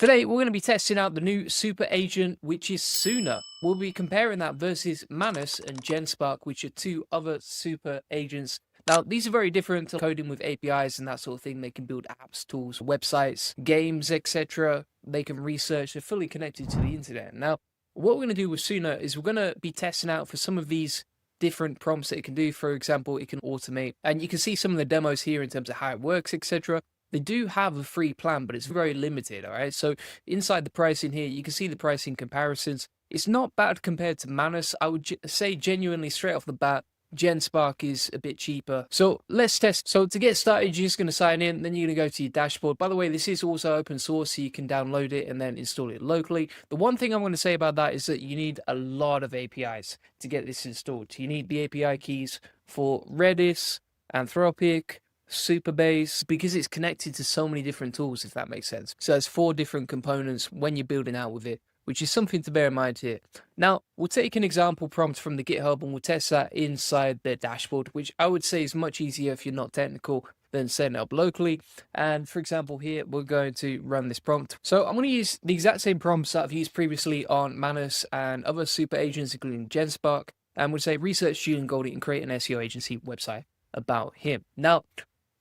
Today, we're going to be testing out the new super agent, which is Suna. We'll be comparing that versus Manus and Genspark, which are two other super agents. Now, these are very different to coding with APIs and that sort of thing. They can build apps, tools, websites, games, etc. They can research. They're fully connected to the internet. Now, what we're going to do with Suna is we're going to be testing out for some of these different prompts that it can do. For example, it can automate. And you can see some of the demos here in terms of how it works, etc. They do have a free plan, but it's very limited, all right? So inside the pricing here, you can see the pricing comparisons. It's not bad compared to Manus. I would say genuinely straight off the bat, Genspark is a bit cheaper. So let's test. So to get started, you're just going to sign in, then you're going to go to your dashboard. By the way, this is also open source, so you can download it and then install it locally. The one thing I'm going to say about that is that you need a lot of APIs to get this installed. You need the API keys for Redis, Anthropic, Supabase, because it's connected to so many different tools, if that makes sense. So there's 4 different components when you're building out with it, which is something to bear in mind here. Now, we'll take an example prompt from the GitHub and we'll test that inside the dashboard, which I would say is much easier if you're not technical than setting it up locally. And for example, here, we're going to run this prompt. So I'm going to use the exact same prompts that I've used previously on Manus and other super agents, including Genspark. And we'll say, research Julian Goldie and create an SEO agency website about him. Now,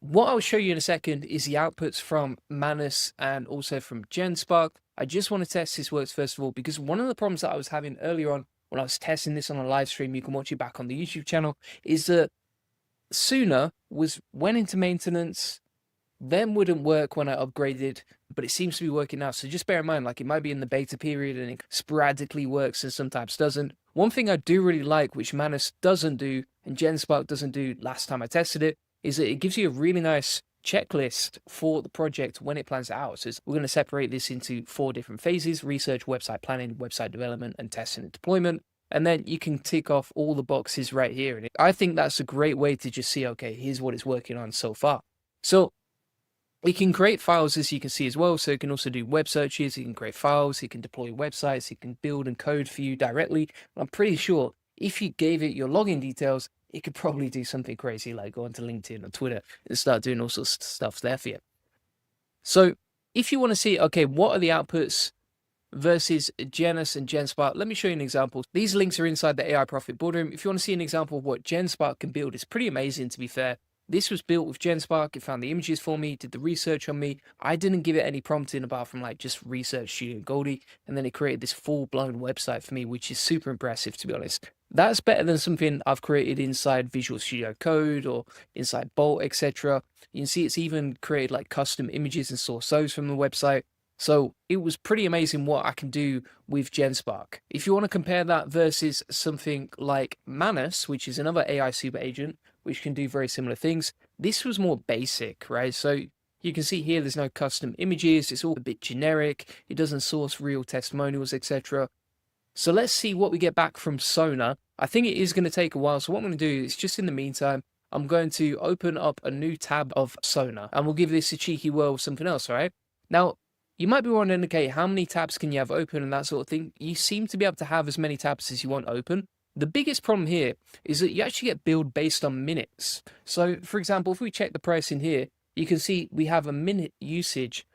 what I'll show you in a second is the outputs from Manus and also from Genspark. I just want to test this works first of all, because one of the problems that I was having earlier on when I was testing this on a live stream, you can watch it back on the YouTube channel, is that Suna went into maintenance, then wouldn't work when I upgraded, but it seems to be working now. So just bear in mind, like it might be in the beta period and it sporadically works and sometimes doesn't. One thing I do really like, which Manus doesn't do and Genspark doesn't do last time I tested it, is that it gives you a really nice checklist for the project when it plans it out. So we're going to separate this into 4 different phases: research, website planning, website development, and testing and deployment. And then you can tick off all the boxes right here. And I think that's a great way to just see, okay, here's what it's working on so far. So we can create files, as you can see as well. So you can also do web searches, you can create files, you can deploy websites, you can build and code for you directly. I'm pretty sure if you gave it your login details, it could probably do something crazy like go onto LinkedIn or Twitter and start doing all sorts of stuff there for you. So if you want to see, okay, what are the outputs versus Genus and Genspark, let me show you an example. These links are inside the AI Profit Boardroom. If you want to see an example of what Genspark can build, it's pretty amazing, to be fair. This was built with Genspark. It found the images for me, did the research on me. I didn't give it any prompting apart from like just research Julian Goldie, and then it created this full-blown website for me, which is super impressive, to be honest. That's better than something I've created inside Visual Studio Code or inside Bolt, etc. You can see it's even created like custom images and source those from the website. So it was pretty amazing what I can do with Genspark. If you want to compare that versus something like Manus, which is another AI super agent, which can do very similar things, this was more basic, right? So you can see here there's no custom images. It's all a bit generic. It doesn't source real testimonials, etc. So let's see what we get back from Suna. I think it is going to take a while. So what I'm going to do is, just in the meantime, I'm going to open up a new tab of Suna and we'll give this a cheeky whirl with something else, all right? Now, you might be wondering, okay, how many tabs can you have open and that sort of thing? You seem to be able to have as many tabs as you want open. The biggest problem here is that you actually get billed based on minutes. So, for example, if we check the price in here, you can see we have a minute usage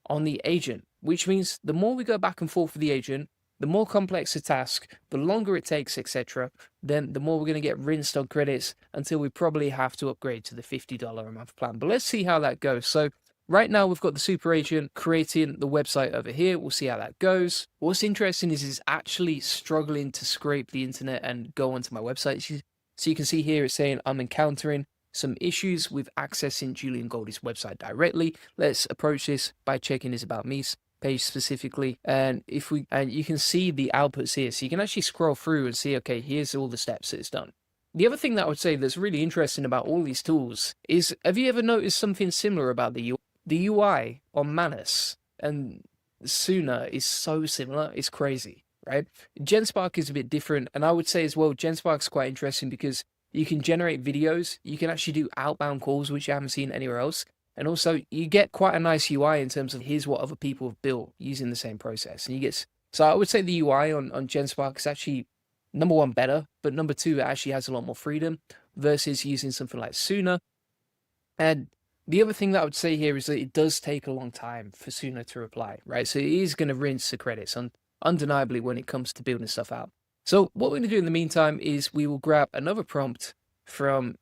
on the agent, which means the more we go back and forth with the agent, the more complex the task, the longer it takes, etc., then the more we're going to get rinsed on credits until we probably have to upgrade to the $50 a month plan. But let's see how that goes. So right now we've got the super agent creating the website over here. We'll see how that goes. What's interesting is it's actually struggling to scrape the internet and go onto my website. So you can see here it's saying I'm encountering some issues with accessing Julian Goldie's website directly. Let's approach this by checking his About Me page specifically, and you can see the outputs here, so you can actually scroll through and see, okay, here's all the steps that it's done. The other thing that I would say that's really interesting about all these tools is, have you ever noticed something similar about the UI on Manus and Suna is so similar? It's crazy, right? Genspark is a bit different, and I would say as well, Genspark's quite interesting because you can generate videos, you can actually do outbound calls, which I haven't seen anywhere else. And also, you get quite a nice UI in terms of here's what other people have built using the same process. And you get, so I would say the UI on Genspark is actually, number 1, better, but number 2, it actually has a lot more freedom versus using something like Suna. And The other thing that I would say here is that it does take a long time for Suna to reply, right? So it is going to rinse the credits undeniably when it comes to building stuff out. So what we're going to do in the meantime is we will grab another prompt from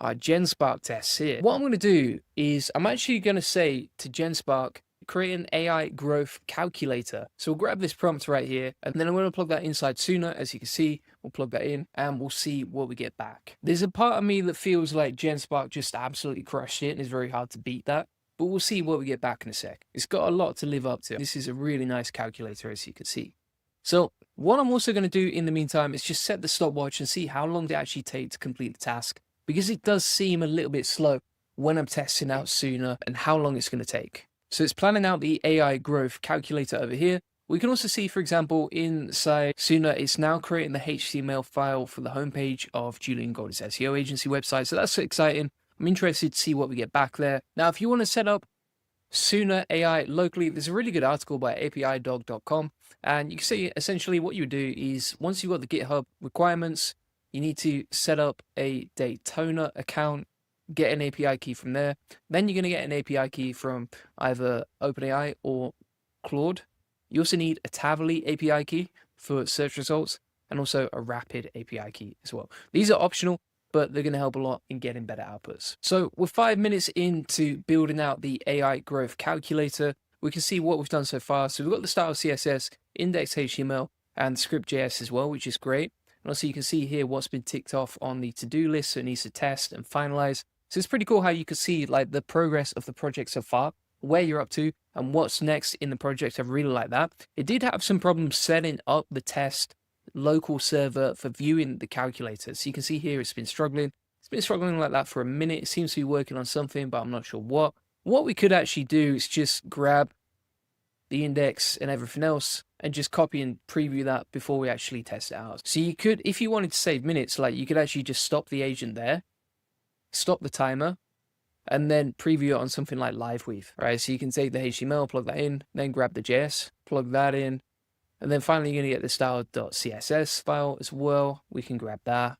our Genspark tests here. What I'm going to do is I'm actually going to say to Genspark, create an AI growth calculator. So we'll grab this prompt right here, and then I'm going to plug that inside Suna. As you can see, we'll plug that in and we'll see what we get back. There's a part of me that feels like Genspark just absolutely crushed it and it's very hard to beat that, but we'll see what we get back in a sec. It's got a lot to live up to. This is a really nice calculator, as you can see. So what I'm also going to do in the meantime is just set the stopwatch and see how long it actually takes to complete the task, because it does seem a little bit slow when I'm testing out Suna and how long it's going to take. So it's planning out the AI growth calculator over here. We can also see, for example, inside Suna, it's now creating the HTML file for the homepage of Julian Goldie's SEO agency website. So that's exciting. I'm interested to see what we get back there. Now, if you want to set up Suna AI locally, there's a really good article by apidog.com. And you can see essentially what you would do is once you've got the GitHub requirements, you need to set up a Daytona account, get an API key from there. Then you're going to get an API key from either OpenAI or Claude. You also need a Tavily API key for search results and also a Rapid API key as well. These are optional, but they're going to help a lot in getting better outputs. So we're 5 minutes into building out the AI growth calculator. We can see what we've done so far. So we've got the style CSS, index HTML, and script.js as well, which is great. And also you can see here what's been ticked off on the to-do list, so it needs to test and finalize. So it's pretty cool how you can see like the progress of the project so far, where you're up to, and what's next in the project. I really like that. It did have some problems setting up the test local server for viewing the calculator. So you can see here it's been struggling. It's been struggling like that for a minute. It seems to be working on something, but I'm not sure what. What we could actually do is just grab the index and everything else and just copy and preview that before we actually test it out. So you could, if you wanted to save minutes, like you could actually just stop the agent there, stop the timer, and then preview it on something like Liveweave, right? So you can take the HTML, plug that in, then grab the JS, plug that in, and then finally you're going to get the style.css file as well. We can grab that,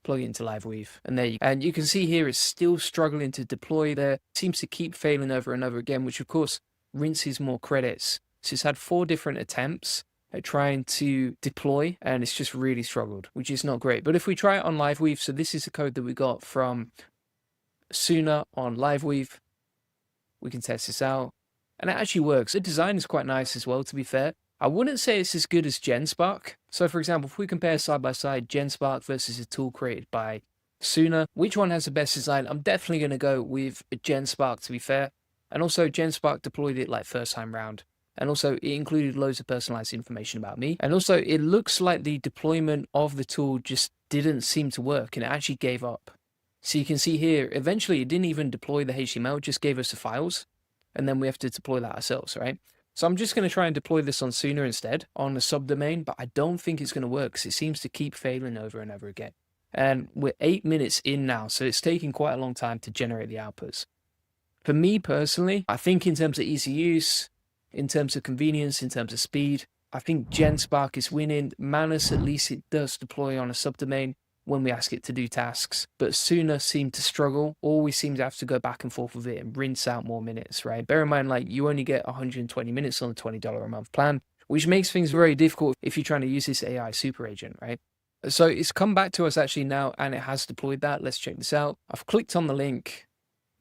plug it into Liveweave, and there you go. And you can see here it's still struggling to deploy there. It seems to keep failing over and over again, which of course rinses more credits. So it's had 4 different attempts at trying to deploy, and it's just really struggled, which is not great. But if we try it on Liveweave, so this is the code that we got from Suna on Liveweave, we can test this out, and it actually works. The design is quite nice as well, to be fair. I wouldn't say it's as good as Genspark. So for example, if we compare side by side Genspark versus a tool created by Suna, which one has the best design? I'm definitely going to go with Genspark, to be fair. And also Genspark deployed it like first time round. And also it included loads of personalized information about me. And also it looks like the deployment of the tool just didn't seem to work and it actually gave up. So you can see here, eventually it didn't even deploy the HTML, it just gave us the files. And then we have to deploy that ourselves, right? So I'm just going to try and deploy this on Suna instead, on the subdomain, but I don't think it's going to work because it seems to keep failing over and over again. And we're 8 minutes in now, so it's taking quite a long time to generate the outputs. For me personally, I think in terms of easy use, in terms of convenience, in terms of speed, I think Genspark is winning. Manus, at least it does deploy on a subdomain when we ask it to do tasks, but Suna seemed to struggle. Always seems to have to go back and forth with it and rinse out more minutes, right? Bear in mind, like you only get 120 minutes on a $20 a month plan, which makes things very difficult if you're trying to use this AI super agent, right? So it's come back to us actually now, and it has deployed that. Let's check this out. I've clicked on the link.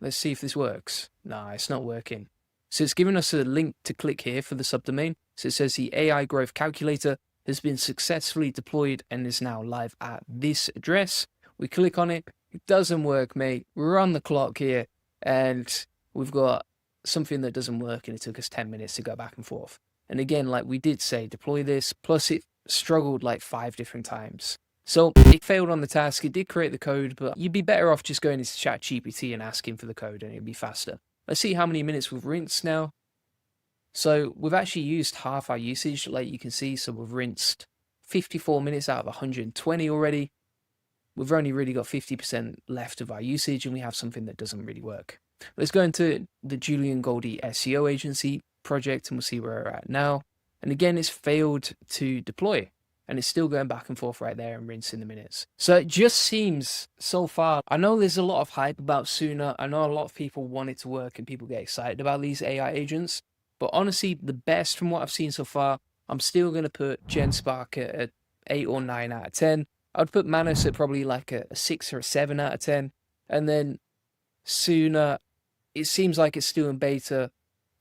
Let's see if this works. Nah, it's not working. So it's given us a link to click here for the subdomain. So it says the AI growth calculator has been successfully deployed and is now live at this address. We click on it. It doesn't work, mate. We're on the clock here and we've got something that doesn't work, and it took us 10 minutes to go back and forth. And again, like we did say, deploy this, plus it struggled like 5 different times. So it failed on the task. It did create the code, but you'd be better off just going into ChatGPT and asking for the code and it'd be faster. Let's see how many minutes we've rinsed now. So we've actually used half our usage, like you can see. So we've rinsed 54 minutes out of 120 already. We've only really got 50% left of our usage, and we have something that doesn't really work. Let's go into the Julian Goldie SEO agency project and we'll see where we're at now. And again, it's failed to deploy. and it's still going back and forth right there and rinsing the minutes. So it just seems so far. I know there's a lot of hype about Suna. I know a lot of people want it to work and people get excited about these AI agents. But honestly, the best from what I've seen so far, I'm still going to put Genspark at 8 or 9 out of 10. I'd put Manus at probably like a 6 or a 7 out of 10. And then Suna, it seems like it's still in beta,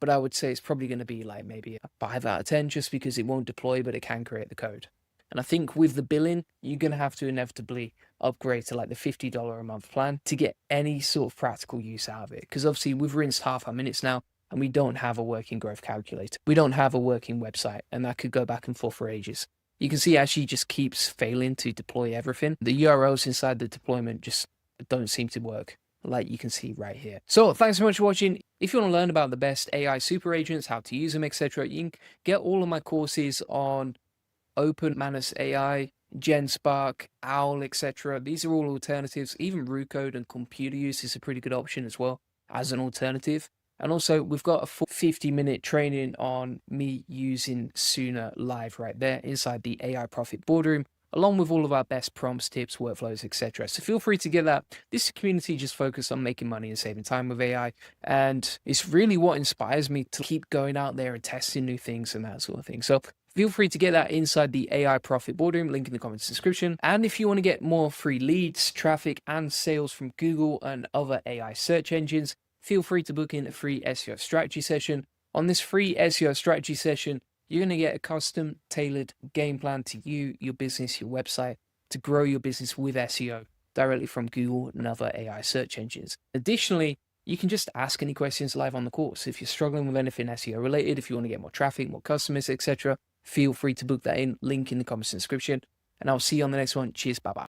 but I would say it's probably going to be like maybe a 5 out of 10 just because it won't deploy, but it can create the code. And I think with the billing, you're going to have to inevitably upgrade to like the $50 a month plan to get any sort of practical use out of it. Because obviously we've rinsed half our minutes now and we don't have a working growth calculator. We don't have a working website, and that could go back and forth for ages. You can see it actually just keeps failing to deploy everything. The URLs inside the deployment just don't seem to work, like you can see right here. So thanks so much for watching. If you want to learn about the best AI super agents, how to use them, etc., you can get all of my courses on Open, Manus AI, Genspark, Owl, etc. These are all alternatives. Even Recode and computer use is a pretty good option as well as an alternative. And also, we've got a full 50-minute training on me using Suna live right there inside the AI Profit Boardroom, along with all of our best prompts, tips, workflows, etc. So feel free to get that. This community just focused on making money and saving time with AI, and it's really what inspires me to keep going out there and testing new things and that sort of thing. So feel free to get that inside the AI Profit Boardroom, link in the comments description. And if you want to get more free leads, traffic, and sales from Google and other AI search engines, feel free to book in a free SEO strategy session. On this free SEO strategy session, you're going to get a custom tailored game plan to you, your business, your website, to grow your business with SEO directly from Google and other AI search engines. Additionally, you can just ask any questions live on the course. If you're struggling with anything SEO related, if you want to get more traffic, more customers, etc., feel free to book that in, link in the comments description. And I'll see you on the next one. Cheers, bye-bye.